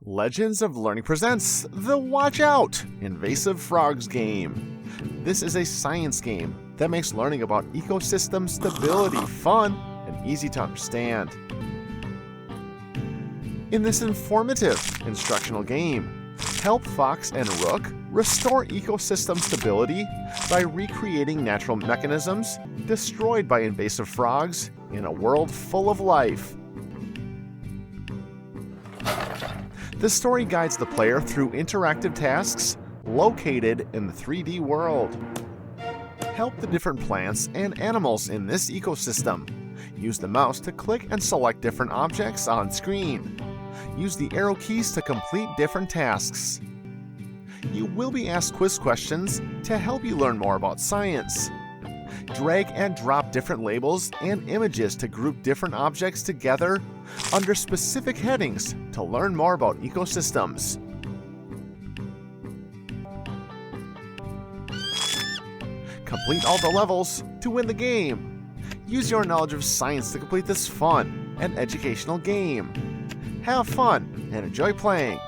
Legends of Learning presents the Watch Out! Invasive Frogs game. This is a science game that makes learning about ecosystem stability fun and easy to understand. In this informative instructional game, help Fox and Rook restore ecosystem stability by recreating natural mechanisms destroyed by invasive frogs in a world full of life. The story guides the player through interactive tasks located in the 3D world. Help the different plants and animals in this ecosystem. Use the mouse to click and select different objects on screen. Use the arrow keys to complete different tasks. You will be asked quiz questions to help you learn more about science. Drag and drop different labels and images to group different objects together under specific headings to learn more about ecosystems. Complete all the levels to win the game. Use your knowledge of science to complete this fun and educational game. Have fun and enjoy playing.